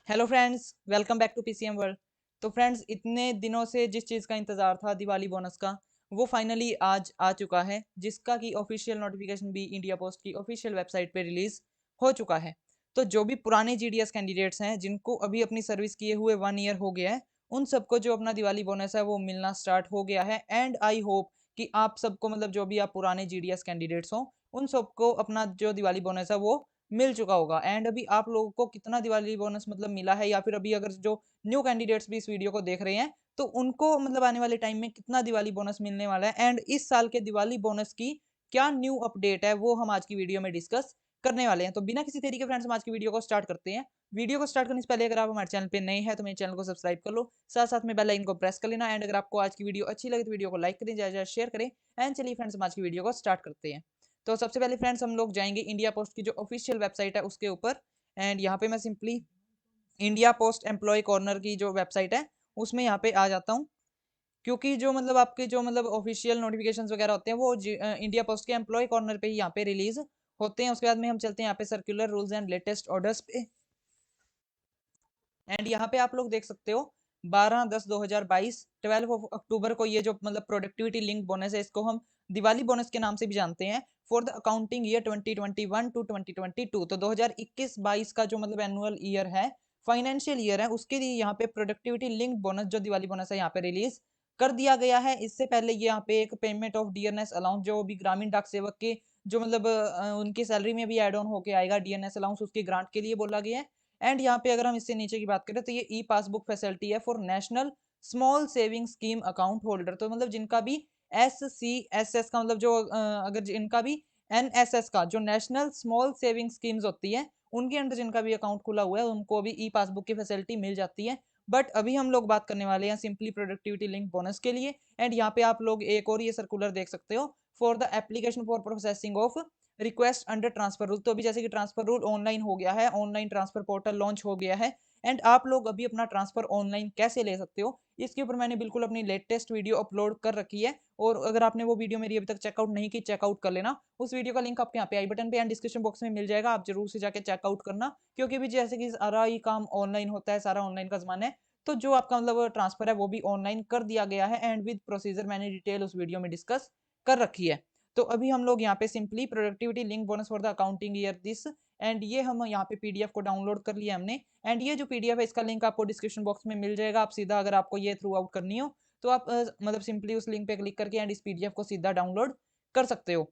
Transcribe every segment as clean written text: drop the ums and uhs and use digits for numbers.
Hello friends, welcome back to PCM world. तो friends, इतने दिनों से जिस चीज़ का इंतज़ार था दिवाली बोनस का, वो फाइनली आज आ चुका है, जिसका कि ऑफिशियल नोटिफिकेशन भी इंडिया पोस्ट की ऑफिशियल वेबसाइट पे रिलीज़ हो चुका है। तो जो भी पुराने जीडीएस कैंडिडेट्स हैं, जिनको अभी अपनी सर्विस किए हुए 1 ईयर हो गया है, उन सबको जो अपना दिवाली बोनस है वो मिलना स्टार्ट हो गया है। एंड आई होप कि आप सबको मतलब जो भी आप पुराने जीडीएस कैंडिडेट्स हों, उन सबको अपना जो दिवाली बोनस है वो मिल चुका होगा। एंड अभी आप लोगों को कितना दिवाली बोनस मतलब मिला है, या फिर अभी अगर जो न्यू कैंडिडेट्स भी इस वीडियो को देख रहे हैं, तो उनको मतलब आने वाले टाइम में कितना दिवाली बोनस मिलने वाला है, एंड इस साल के दिवाली बोनस की क्या न्यू अपडेट है, वो हम आज की वीडियो में डिस्कस करने वाले हैं। तो बिना किसी देरी के फ्रेंड्स, हम आज की वीडियो को स्टार्ट करते हैं। वीडियो को स्टार्ट करने से पहले अगर आप हमारे चैनल पे नए हैं तो मेरे चैनल को सब्सक्राइब कर लो, साथ साथ में बेल आइकन को प्रेस कर लेना। एंड अगर आपको आज की वीडियो अच्छी लगे तो वीडियो को लाइक करें, ज्यादा शेयर करें। एंड चलिए फ्रेंड्स, हम आज की वीडियो को स्टार्ट करते हैं। तो सबसे पहले फ्रेंड्स, हम लोग जाएंगे इंडिया पोस्ट की जो ऑफिशियल वेबसाइट है उसके ऊपर। एंड यहाँ पे मैं simply India Post employ corner की जो वेबसाइट है उसमें यहाँ पे आ जाता हूँ, क्योंकि जो मतलब आपके जो मतलब ऑफिशियल नोटिफिकेशंस वगैरह होते हैं वो इंडिया पोस्ट के एम्प्लॉय कॉर्नर पे ही यहाँ पे रिलीज होते हैं। उसके बाद में हम चलते हैं यहाँ पे circular rules and latest orders पे। एंड यहाँ पे आप लोग देख सकते हो 12/10/2022 12 ऑफ अक्टूबर को ये जो मतलब प्रोडक्टिविटी लिंक बोनस है, इसको हम दिवाली बोनस के नाम से भी जानते हैं, for the accounting year 2021 to 2022। तो 2021-22 का जो मतलब एनुअल ईयर है, फाइनेंशियल ईयर है, उसके लिए यहाँ पे प्रोडक्टिविटी लिंक बोनस जो दिवाली बोनस है यहाँ पे रिलीज कर दिया गया है। इससे पहले ये यहाँ पे एक पेमेंट ऑफ डीएनएस अलाउंस जो भी ग्रामीण डाक सेवक के जो मतलब उनकी सैलरी में भी एड ऑन होके आएगा डीएनएस अलाउंस, उसकी ग्रांट के लिए बोला गया है। एंड यहाँ पे अगर हम इससे नीचे की बात करें तो ये ई पासबुक फैसिलिटी है for national small saving scheme account holder. तो मतलब जिनका भी SCSS का मतलब जो अगर जिनका भी NSS का जो नेशनल स्मॉल सेविंग स्कीम्स होती है, उनके अंदर जिनका भी अकाउंट खुला हुआ है उनको भी ई पासबुक की फैसिलिटी मिल जाती है। बट अभी हम लोग बात करने वाले हैं सिंपली प्रोडक्टिविटी लिंक बोनस के लिए। एंड यहाँ पे आप लोग एक और ये सर्कुलर देख सकते हो, for the application for processing of request under transfer rule. तो अभी जैसे कि ट्रांसफर रूल ऑनलाइन हो गया है, ऑनलाइन ट्रांसफर पोर्टल लॉन्च हो गया है, एंड आप लोग अभी अपना ट्रांसफर ऑनलाइन कैसे ले सकते हो, इसके ऊपर मैंने बिल्कुल अपनी लेटेस्ट वीडियो अपलोड कर रखी है। और अगर आपने वो वीडियो मेरी अभी तक चेकआउट नहीं की, चेकआउट कर लेना। उस वीडियो का लिंक आपके यहाँ पे आई बटन पे एंड डिस्क्रिप्शन बॉक्स में मिल जाएगा, आप जरूर से जाके चेकआउट करना। क्योंकि भी जैसे कि सारा ही काम ऑनलाइन होता है, सारा ऑनलाइन का जमाना है, तो जो आपका मतलब ट्रांसफर है वो भी ऑनलाइन कर दिया गया है। एंड विद प्रोसीजर मैंने डिटेल उस वीडियो में डिस्कस कर रखी है। तो अभी हम लोग यहाँ पे simply productivity link bonus for the accounting year this, and ये हम यहाँ पे पीडीएफ को डाउनलोड कर लिया हमने। एंड ये जो पीडीएफ है इसका लिंक आपको डिस्क्रिप्शन बॉक्स में मिल जाएगा। आप सीधा अगर आपको ये थ्रू आउट करनी हो तो आप मतलब सिंपली उस लिंक पे क्लिक करके एंड इस पीडीएफ को सीधा डाउनलोड कर सकते हो।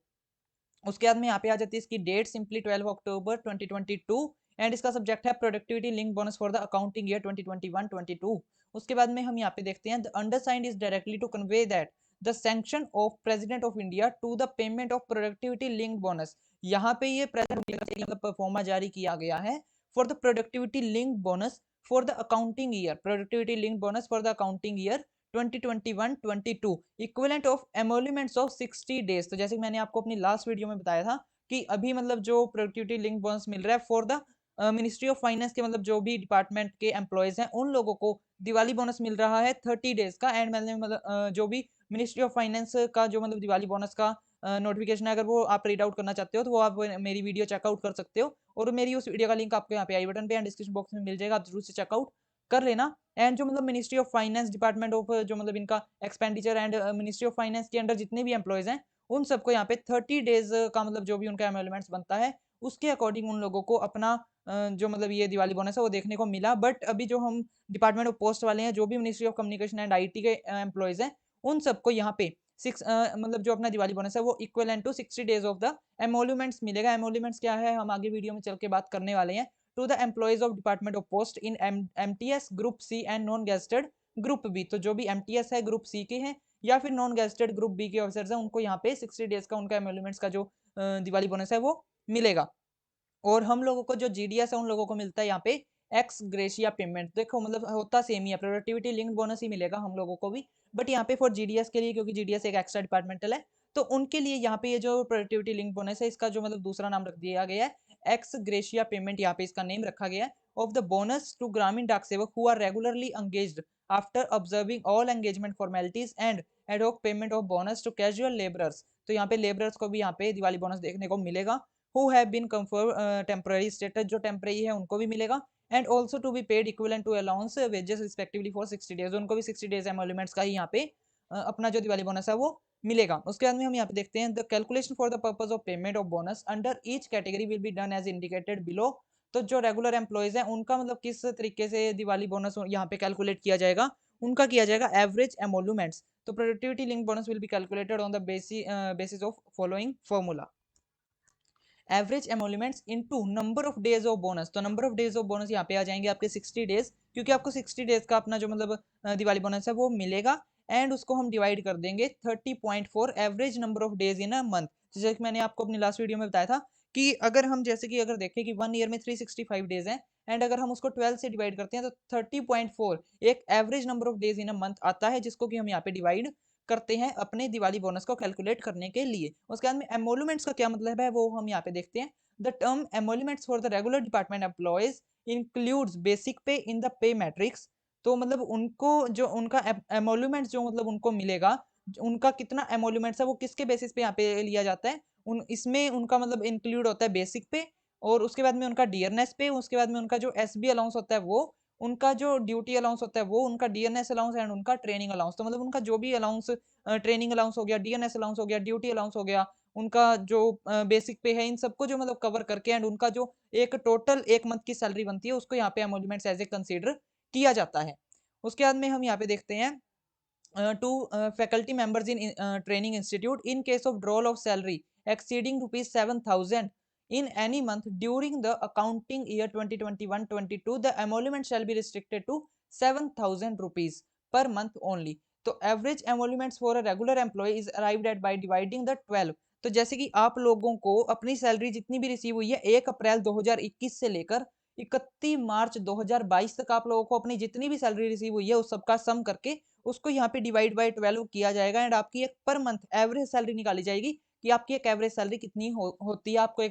उसके बाद में यहाँ पे आ जाती है इसकी डेट, सिंपली 12 अक्टूबर 2022। एंड इसका सब्जेक्ट है productivity link bonus for the accounting year 2021-22। उसके बाद में हम यहाँ पे देखते हैं the undersigned is directly to convey that the sanction of president of India to the payment of productivity link bonus. यहाँ पे ये प्रेसिडेंट परफॉर्मा जारी किया गया है for the productivity link bonus for the accounting year, productivity link bonus for the accounting year 2021-22 equivalent of emoluments of 60 days. तो जैसे कि मैंने आपको अपनी लास्ट वीडियो में बताया था कि अभी मतलब जो प्रोडक्टिविटी लिंक बोनस मिल रहा है for the ministry of finance के मतलब जो भी डिपार्टमेंट के एम्प्लॉयज हैं उन लोगों को दिवाली बोनस मिल रहा है 30 डेज का। एंड मैंने मतलब जो भी मिनिस्ट्री ऑफ फाइनेंस का जो मतलब दिवाली बोनस का नोटिफिकेशन है, अगर वो आप रीड आउट करना चाहते हो तो वो आप मेरी वीडियो चेकआउट कर सकते हो। और मेरी उस वीडियो का लिंक आपको यहाँ पे आई बटन पे एंड डिस्क्रिप्शन बॉक्स में मिल जाएगा, आप जरूर से चेकआउट कर लेना। एंड जो मतलब ministry of finance department of जो मतलब इनका expenditure and ministry of finance के अंडर जितने भी एम्प्लॉयज हैं उन सबको यहाँ पे 30 डेज का मतलब जो भी उनका एमोल्यूमेंट्स बनता है उसके अकॉर्डिंग उन लोगों को अपना जो मतलब ये दिवाली बोनस है वो देखने को मिला। बट अभी जो हम डिपार्टमेंट ऑफ पोस्ट वाले हैं, जो भी ministry of communication and IT के एम्प्लॉयज हैं, उन सबको यहाँ पे मतलब जो अपना दिवाली बोनस है वो equivalent to 60 days of the emoluments मिलेगा। एमोल्यूमेंट्स क्या है हम आगे वीडियो में चल के बात करने वाले हैं। To the employees of department of post in MTS group C and non gazetted group B. तो जो भी एमटीएस है ग्रुप सी के हैं या फिर नॉन गेस्टेड ग्रुप बी के ऑफिसर्स हैं, उनको यहाँ पे 60 डेज का उनका एमोल्यूमेंट्स का जो दिवाली बोनस है वो मिलेगा। और हम लोगों को जो जीडीएस है उन लोगों को मिलता है यहाँ पे एक्स ग्रेशिया पेमेंट। देखो मतलब होता सेम ही है, प्रोडक्टिविटी लिंक्ड बोनस ही मिलेगा हम लोगों को भी। बट यहाँ पे फॉर जीडीएस के लिए, क्योंकि जीडीएस एक एक्स्ट्रा डिपार्टमेंटल है, तो उनके लिए यहाँ पे ये जो प्रोडक्टिविटी लिंक बोनस है इसका जो मतलब दूसरा नाम रख दिया गया है एक्स ग्रेशिया पेमेंट, यहाँ पे इसका नेम रखा गया है of the bonus to Gramin Dak Sevak who are regularly engaged after observing all engagement formalities and ad hoc payment of bonus to casual labourers. तो यहाँ पे लेबरर्स को भी यहाँ पे दिवाली बोनस देखने को मिलेगा। Who have been confirm temporary status, जो टेम्पररी है उनको भी मिलेगा। And also to be paid equivalent to allowance wages respectively for 60 days, उनको भी 60 डेज एमोल्यूमेंट्स का ही यहाँ पे अपना जो दिवाली बोनस है वो मिलेगा। उसके बाद में हम यहाँ पे देखते हैं the calculation for the purpose of payment of bonus under each category will be done as indicated below. तो जो रेगुलर एम्प्लॉयज हैं उनका मतलब किस तरीके से दिवाली बोनस यहाँ पे कैलकुलेट किया जाएगा, उनका किया जाएगा एवरेज एमोल्यूमेंट्स। तो productivity link bonus will be calculated on the basis of following formula, average emoluments into number of days of bonus. तो number of days of bonus यहाँ पे आ जाएंगे आपके 60 डेज, क्योंकि आपको 60 डेज का अपना जो मतलब दिवाली बोनस है वो मिलेगा, एंड उसको हम डिवाइड कर देंगे 30.4 average number of days in a month. जैसे कि मैंने आपको अपनी लास्ट वीडियो में बताया था कि अगर हम जैसे कि अगर देखें कि 1 ईयर में 365 डेज हैं, एंड अगर हम उसको 12 से डिवाइड करते हैं तो 30.4 एक average number of days in a month आता है, जिसको कि हम यहाँ पे डिवाइड करते हैं अपने दिवाली बोनस को कैलकुलेट करने के लिए। उसके बाद में एमोल्यूमेंट्स का क्या मतलब है वो हम यहाँ पे देखते हैं। The term emoluments for the regular department employees includes basic pay in the pay matrix. तो मतलब उनको जो उनका एमोल्यूमेंट्स जो मतलब उनको मिलेगा, उनका कितना एमोल्यूमेंट्स है वो किसके बेसिस पे यहाँ पे लिया जाता है, उन इसमें उनका मतलब इंक्लूड होता है बेसिक पे, और उसके बाद में उनका डियरनेस पे, उसके बाद में उनका जो एसबी अलाउंस होता है वो, उनका जो ड्यूटी अलाउंस होता है वो, उनका डीएनएस अलाउंस एंड उनका ट्रेनिंग अलाउंस। तो मतलब उनका जो भी अलाउंस, ट्रेनिंग अलाउंस हो गया, डीएनएस अलाउंस हो गया, ड्यूटी अलाउंस हो गया, उनका जो बेसिक पे है, इन सबको जो मतलब कवर करके एंड उनका जो एक टोटल एक मंथ की सैलरी बनती है उसको यहाँ पे एमोल्यूमेंट्स एज ए कंसीडर किया जाता है। उसके बाद में हम यहाँ पे देखते हैं to faculty members in training institute in case of drawal of salary exceeding rupees 7,000 in any month during the accounting year 2021-22, the emolument shall be restricted to 7,000 rupees per month only. तो average emoluments for a regular employee is arrived at by dividing the 12। तो जैसे कि आप लोगों को अपनी salary जितनी भी रिसीव हुई है 1 अप्रैल 2021 से लेकर 31 मार्च 2022 तक आप लोगों को अपनी जितनी भी सैलरी रिसीव हुई है उस सबका सम करके उसको यहाँ पे डिवाइड बाय 12 किया जाएगा, एंड आपकी एक पर मंथ एवरेज सैलरी निकाली जाएगी कि आपकी एक एवरेज सैलरी कितनी होती है, आपको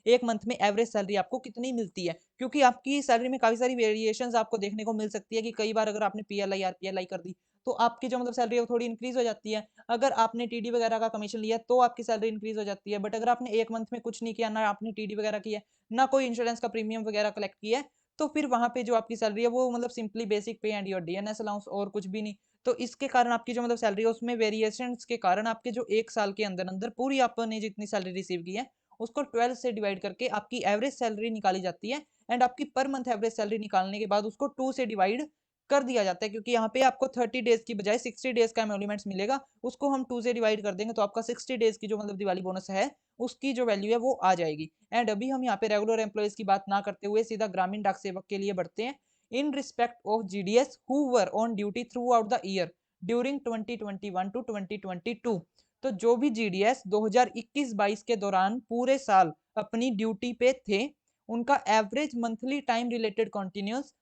एक मंथ में एवरेज सैलरी आपको कितनी मिलती है। क्योंकि आपकी सैलरी में काफी सारी वेरिएशंस आपको देखने को मिल सकती है कि कई बार अगर आपने पीएलआई आरपीएलआई कर दी तो आपकी जो मतलब सैलरी है वो थोड़ी इंक्रीज हो जाती है, अगर आपने टीडी वगैरह का कमीशन लिया तो आपकी सैलरी इंक्रीज हो जाती है, बट अगर आपने एक मंथ में कुछ नहीं किया, ना आपने टीडी वगैरह किया, ना कोई इंश्योरेंस का प्रीमियम वगैरह कलेक्ट किया है, तो फिर वहां पे जो आपकी सैलरी है वो मतलब सिंपली बेसिक पे एंड योर डीएनएस अलाउंस और कुछ भी नहीं। तो इसके कारण आपकी जो मतलब सैलरी है उसमें वेरिएशंस के कारण आपके जो एक साल के अंदर अंदर पूरी आपने जितनी सैलरी रिसीव की है उसको 12 से डिवाइड करके आपकी एवरेज सैलरी निकाली जाती है, एंड आपकी पर मंथ एवरेज सैलरी निकालने के बाद उसको 2 से डिवाइड कर दिया जाता है, क्योंकि यहाँ पे आपको 30 डेज की बजाय 60 डेज का एमोल्यूमेंट्स मिलेगा, उसको हम 2 से डिवाइड कर देंगे तो आपका 60 डेज की जो मतलब दिवाली बोनस है उसकी जो वैल्यू है वो आ जाएगी। एंड अभी हम यहाँ पे रेगुलर एम्प्लॉयज की बात ना करते हुए सीधा ग्रामीण डाक सेवक के लिए बढ़ते हैं। In respect of GDS who were on duty throughout the year during 2021 to 2022। तो जो भी जीडीएस 2021-22 के दौरान पूरे साल अपनी ड्यूटी पे थे, उनका average monthly time related continuous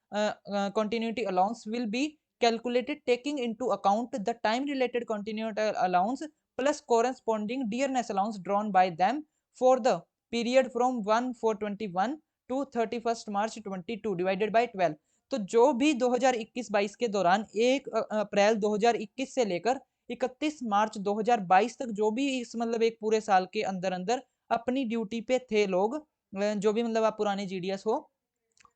continuity allowance will be calculated taking into account the time related continuity allowance plus corresponding dearness allowance drawn by them for the period from 1/4/21 to 31st March 22 divided by 12। तो जो भी 2021-22 के दौरान 1 अप्रैल 2021 से लेकर 31 मार्च 2022 तक जो भी इस मतलब एक पूरे साल के अंदर अंदर अपनी ड्यूटी पे थे लोग, जो भी मतलब आप पुराने जीडीएस हो,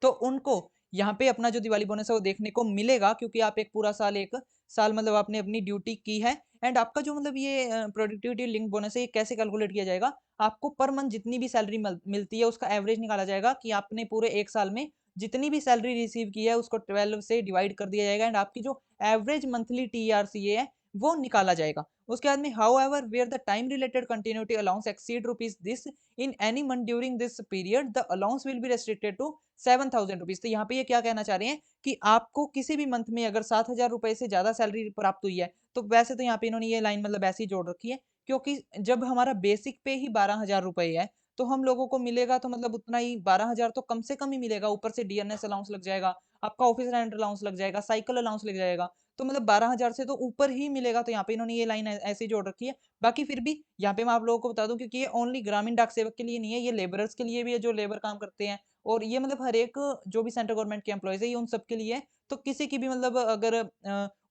तो उनको यहाँ पे अपना जो दिवाली बोनस है वो देखने को मिलेगा, क्योंकि आप एक पूरा साल एक साल मतलब आपने अपनी ड्यूटी की है। एंड आपका जो मतलब ये प्रोडक्टिविटी लिंक बोनस है ये कैसे कैलकुलेट किया जाएगा, आपको पर मंथ जितनी भी सैलरी मिलती है उसका एवरेज निकाला जाएगा कि आपने पूरे एक साल में जितनी भी सैलरी रिसीव की है उसको 12 से डिवाइड कर दिया जाएगा, एंड आपकी जो एवरेज मंथली टीआरसीए है वो निकाला जाएगा। उसके बाद में however where the time related continuity allowance exceed rupees this in any month during this period the allowance will be restricted to 7,000 rupees. तो यहाँ पे ये क्या कहना चाह रहे हैं कि आपको किसी भी मंथ में अगर 7,000 रुपए से ज्यादा सैलरी प्राप्त हुई है, तो वैसे तो यहाँ पे इन्होंने ये लाइन मतलब ऐसी ही जोड़ रखी है, क्योंकि जब हमारा बेसिक पे ही 12,000 रुपए है तो हम लोगों को मिलेगा तो मतलब उतना ही 12,000 तो कम से कम ही मिलेगा, ऊपर से डीएनएस अलाउंस लग जाएगा, आपका ऑफिस रेंट अलाउंस लग जाएगा, साइकिल अलाउंस लग जाएगा, तो मतलब 12,000 से तो ऊपर ही मिलेगा। तो यहाँ पे इन्होंने ये लाइन ऐसी जोड़ रखी है। बाकी फिर भी यहाँ पे मैं आप लोगों को बता दूं, क्योंकि ये ओनली ग्रामीण डाक सेवक के लिए नहीं है, ये लेबरर्स के लिए भी है जो लेबर काम करते हैं, और ये मतलब हर एक जो भी सेंट्रल गवर्नमेंट के एम्प्लॉयज है ये उन सब के लिए है। तो किसी की भी मतलब अगर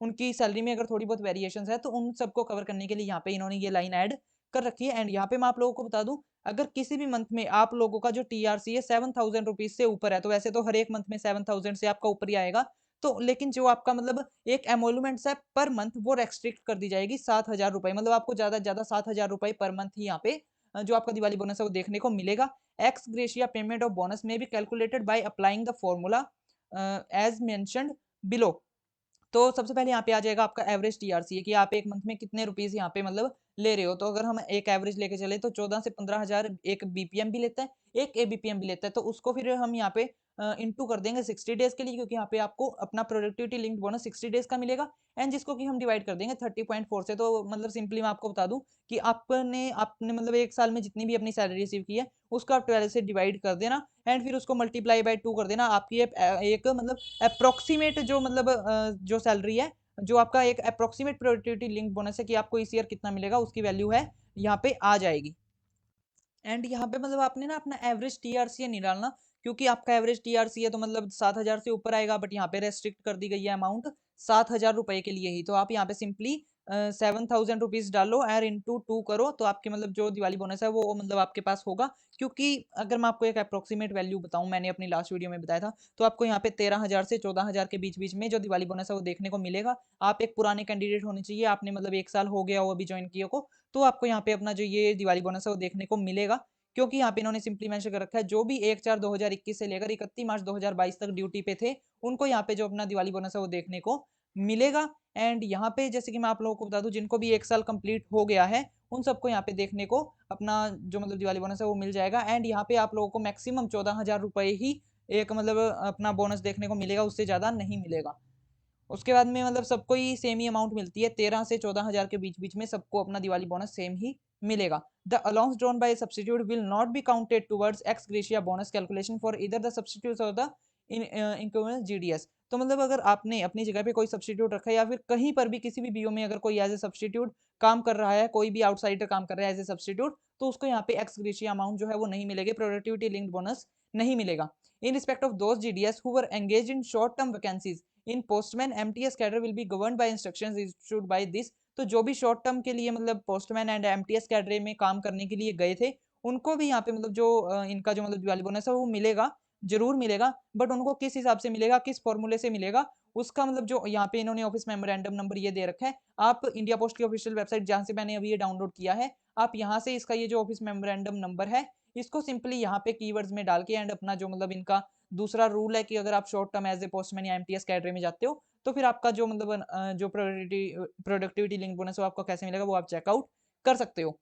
उनकी सैलरी में अगर थोड़ी बहुत वेरिएशन है तो उन सबको कवर करने के लिए यहाँ पे इन्होंने ये लाइन ऐड कर रखी है। एंड यहाँ पे मैं आप लोगों को बता दूं, अगर किसी भी मंथ में आप लोगों का जो टीआरसी है 7,000 रुपीज से ऊपर है, तो वैसे तो हर एक मंथ में 7,000 से आपका ऊपर ही आएगा, तो लेकिन जो आपका मतलब एक एमोल्यूमेंट्स है पर मंथ, वो रेस्ट्रिक्ट कर दी जाएगी 7,000 रुपए, मतलब आपको ज्यादा से ज्यादा 7,000 रुपए पर मंथ ही यहाँ पे जो आपका दिवाली बोनस है वो देखने को मिलेगा। Ex gratia payment of bonus may be calculated by applying the formula as mentioned below. तो सबसे पहले यहाँ पे आ जाएगा आपका एवरेज टीआरसी कि आप एक मंथ में कितने रुपीस यहाँ पे मतलब ले रहे हो। तो अगर हम एक एवरेज लेके चले तो 14 से 15,000 एक बीपीएम भी लेता है, एक एबीपीएम भी लेता है, तो उसको फिर हम यहाँ पे इंटू कर देंगे 60 डेज के लिए, क्योंकि यहाँ पे आपको अपना प्रोडक्टिविटी लिंक्ड बोनस 60 डेज का मिलेगा, एंड जिसको कि हम डिवाइड कर देंगे 30.4 से। तो मतलब सिंपली मैं आपको बता दूं कि आपने आपने मतलब एक साल में जितनी भी अपनी सैलरी रिसीव की है उसका आप 12 से डिवाइड कर देना, एंड फिर उसको मल्टीप्लाई बाय 2 कर देना। आपकी एक मतलब अप्रोक्सीमेट जो मतलब जो सैलरी है, जो आपका एक अप्रोक्सीमेट प्रोडक्टिविटी लिंक बोनस है कि आपको इस ईयर कितना मिलेगा, उसकी वैल्यू है यहाँ पे आ जाएगी। एंड यहाँ पे मतलब आपने ना अपना एवरेज टीआरसी नहीं डालना, क्योंकि आपका एवरेज टीआरसी है तो मतलब 7,000 से ऊपर आएगा, बट यहाँ पे रेस्ट्रिक्ट कर दी गई है अमाउंट 7,000 रुपए के लिए ही। तो आप यहाँ पे सिंपली 7,000 रुपीज डालो और इंटू 2 करो, तो आपके मतलब जो दिवाली बोनस है वो मतलब आपके पास होगा। क्योंकि अगर मैं आपको एक अप्रोक्सीमेट वैल्यू बताऊं, मैंने अपनी लास्ट वीडियो में बताया था, तो आपको यहाँ पे 13,000 से 14,000 के बीच बीच में जो दिवाली बोनस है वो देखने को मिलेगा। आप एक पुराने कैंडिडेट होने चाहिए, आपने मतलब एक साल हो गया हो अभी ज्वाइन किए को, तो आपको यहाँ पे अपना जो ये दिवाली बोनस है वो देखने को मिलेगा। क्योंकि यहाँ पे इन्होंने सिंपली मेंशन कर रखा है जो भी 1/4/2021 से लेकर 31 मार्च 2022 तक ड्यूटी पे थे, उनको यहाँ पे जो अपना दिवाली बोनस है वो देखने को मिलेगा। एंड यहाँ पे जैसे कि मैं आप लोगों को बता दूं, जिनको भी एक साल कंप्लीट हो गया है उन सबको यहाँ पे देखने को अपना जो मतलब दिवाली बोनस है वो मिल जाएगा। एंड यहाँ पे आप लोगों को मैक्सिमम 14,000 रुपए ही एक मतलब अपना बोनस देखने को मिलेगा, उससे ज्यादा नहीं मिलेगा। उसके बाद में मतलब सबको ही सेम ही अमाउंट मिलती है, 13 से 14,000 के बीच बीच में सबको अपना दिवाली बोनस सेम ही मिलेगा। The allowance drawn by substitute will not be counted towards x gratia bonus calculation for either the substitute और द इनकम्बेंस जीडीएस। तो मतलब अगर आपने अपनी जगह पे कोई सब्स्टिट्यूट रखा है या फिर कहीं पर भी किसी भी बीओ में अगर कोई एज ए सब्स्टिट्यूट काम कर रहा है, कोई भी आउटसाइडर काम कर रहा है एज ए सब्स्टिट्यूट, तो उसको यहाँ पे एक्स ग्रेशिया अमाउंट जो है वो नहीं मिलेगी, प्रोडक्टिविटी लिंक्ड बोनस नहीं मिलेगा। इन respect of those GDS who were engaged in short term vacancies in postman MTS cadre will be governed bye instructions issued by this. तो जो भी शॉर्ट टर्म के लिए मतलब पोस्टमैन एंड एमटीएस कैडर में काम करने के लिए गए थे, उनको भी यहाँ पे मतलब जो इनका जो मतलब दिवाली बोनस है वो मिलेगा, जरूर मिलेगा। बट उनको किस हिसाब से मिलेगा, किस फॉर्मूले से मिलेगा, उसका मतलब जो यहाँ पे इन्होंने ऑफिस मेमोरेंडम नंबर ये दे रखा है। आप इंडिया पोस्ट की ऑफिशियल वेबसाइट जहाँ से मैंने अभी ये डाउनलोड किया है, आप यहाँ से इसका ये जो ऑफिस मेमोरेंडम नंबर है, इसको सिंपली यहाँ पे कीवर्ड्स में डाल के एंड अपना जो मतलब इनका दूसरा रूल है कि अगर आप short term as a postman या एमटीएस कैडरे में जाते हो, तो फिर आपका जो मतलब जो प्रोडक्टिविटी लिंक बोनस है आपको कैसे मिलेगा वो आप चेकआउट कर सकते हो।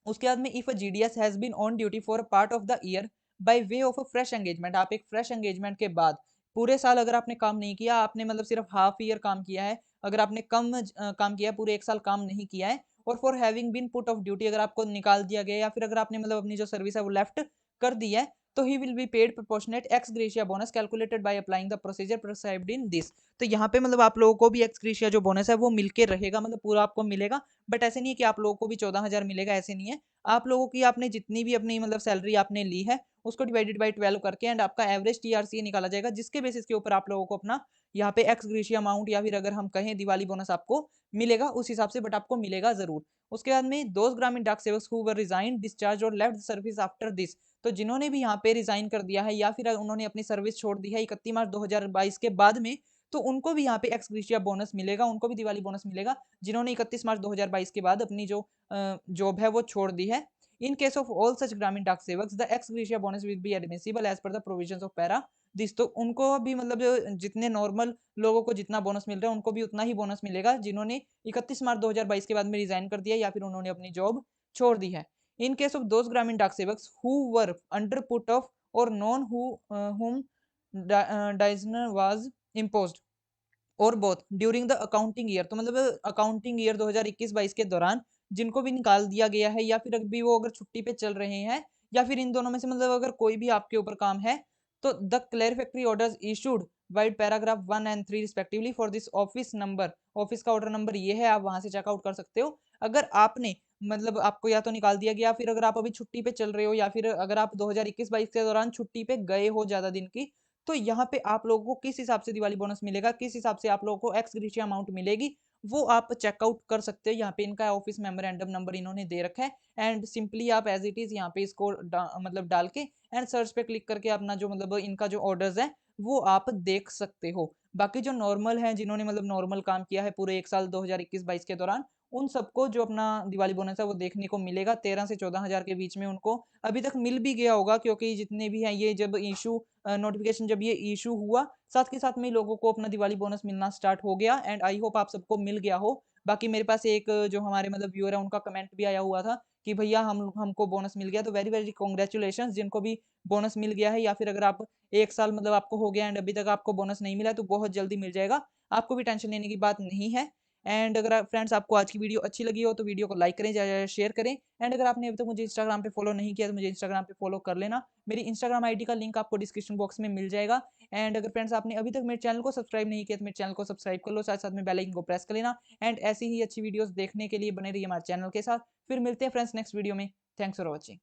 उसके बाद में if a GDS has been on duty for a part of the year by way of a fresh engagement, आप एक फ्रेश एंगेजमेंट के बाद पूरे साल अगर आपने काम नहीं किया, आपने मतलब सिर्फ हाफ ईयर काम किया है, अगर आपने कम काम किया है, पूरे एक साल काम नहीं किया है, और for having been put off duty, अगर आपको निकाल दिया गया या फिर अगर आपने मतलब अपनी जो सर्विस है वो लेफ्ट कर दी है, तो he will be paid proportionate x gratia bonus calculated by applying the procedure prescribed in this. तो यहाँ पे मतलब आप लोगों को भी एक्स ग्रेशिया जो बोनस है वो मिलके रहेगा, मतलब पूरा आपको मिलेगा। बट ऐसे नहीं है कि आप लोगों को भी 14,000 मिलेगा, ऐसे नहीं है। आप लोगों की आपने जितनी भी अपनी मतलब सैलरी आपने ली है उसको डिवाइडेड बाय 12 करके एंड आपका एवरेज टीआरसी निकाला जाएगा, जिसके बेसिस के ऊपर आप लोगों को अपना यहाँ पे एक्स ग्रेशिया अमाउंट या फिर अगर हम कहें दिवाली बोनस आपको मिलेगा उस हिसाब से, बट आपको मिलेगा जरूर। उसके बाद में दोस्त ग्रामीण Dak Sevak who were resign discharge और लेफ्ट सर्विस आफ्टर दिस, तो जिन्होंने भी यहाँ पे रिजाइन कर दिया है या फिर उन्होंने अपनी सर्विस छोड़ दी है 31 मार्च 2022 के बाद में, तो उनको भी यहाँ पे एक्स ग्रेशिया बोनस मिलेगा, उनको भी दिवाली बोनस मिलेगा जिन्होंने 31 मार्च 2022 के बाद अपनी जो जॉब है वो छोड़ दी है। In case of all such Gramin Dak Sevaks the ex gratia bonus will be admissible as per the provisions of para this. तो उनको भी मतलब जितने नॉर्मल लोगों को जितना बोनस मिल रहा है उनको भी उतना ही बोनस मिलेगा जिन्होंने 31 मार्च 2022 के बाद में रिजाइन कर दिया या फिर उन्होंने अपनी जॉब छोड़ दी है। इन केस ऑफ दोज ग्रामीण Dak sevaks who were under put off और नॉन whom डाइजनर वाज imposed और both during the accounting year, तो मतलब अकाउंटिंग ईयर 2021-22 के दौरान जिनको भी निकाल दिया गया है या फिर अभी वो अगर छुट्टी पे चल रहे हैं, या फिर इन दोनों में से मतलब अगर कोई भी आपके ऊपर काम है, तो the clarificatory orders issued vide paragraph 1 and 3 respectively for this office number, office का ऑर्डर नंबर ये है, आप वहां से चेकआउट कर सकते हो। अगर आपने मतलब आपको या तो निकाल दिया गया, फिर अगर आप अभी छुट्टी पे चल रहे हो, या फिर अगर आप 2021-22 के दौरान छुट्टी पे गए हो ज्यादा दिन की, तो यहाँ पे आप लोगों को किस हिसाब से दिवाली बोनस मिलेगा, किस हिसाब से आप लोगों को एक्स ग्रेशिया अमाउंट मिलेगी, वो आप चेकआउट कर सकते हो। यहाँ पे इनका ऑफिस मेमोरेंडम नंबर इन्होंने दे रखा है एंड सिंपली आप एज इट इज़ यहाँ पे इसको मतलब डाल के एंड सर्च पे क्लिक करके अपना जो मतलब इनका जो ऑर्डर्स है वो आप देख सकते हो। बाकी जो नॉर्मल हैं जिन्होंने मतलब नॉर्मल काम किया है पूरे 1 साल 2021-22 के दौरान, उन सबको जो अपना दिवाली बोनस है वो देखने को मिलेगा 13 से 14 हज़ार के बीच में उनको अभी तक मिल भी गया होगा, क्योंकि जितने भी हैं ये जब इश्यू नोटिफ़िकेशन जब ये इश्यू हुआ, साथ के साथ में लोगों को अपना दिवाली बोनस मिलना स्टार्ट हो गया एंड आई होप आप सबको मिल गया हो। बाकी मेरे पास एक जो हमारे मतलब व्यूअर है उनका कमेंट भी आया हुआ था कि भैया हमको बोनस मिल गया, तो वेरी वेरी कांग्रेचुलेशंस जिनको भी बोनस मिल गया है, या फिर अगर आप 1 साल मतलब आपको हो गया एंड अभी तक आपको बोनस नहीं मिला है तो बहुत जल्दी मिल जाएगा। आपको भी टेंशन लेने की बात नहीं है। एंड अगर आप फ्रेंड्स आपको आज की वीडियो अच्छी लगी हो तो वीडियो को लाइक करें, ज़्यादा शेयर करें एंड अगर आपने अभी तक मुझे इंस्टाग्राम पे फॉलो नहीं किया तो मुझे इंस्टाग्राम पे फॉलो कर लेना। मेरी इंस्टाग्राम आईडी का लिंक आपको डिस्क्रिप्शन बॉक्स में मिल जाएगा। एंड अगर फ्रेंड्स आपने अभी तक मेरे चैनल को सब्सक्राइब नहीं किया तो मेरे चैनल को सब्सक्राइब कर लो, साथ-साथ में बेल आइकन को प्रेस कर लेना एंड ऐसी ही अच्छी वीडियोज़ देखने के लिए बने रहिए हमारे चैनल के साथ। फिर मिलते हैं फ्रेंड्स नेक्स्ट वीडियो में। Thanks for watching.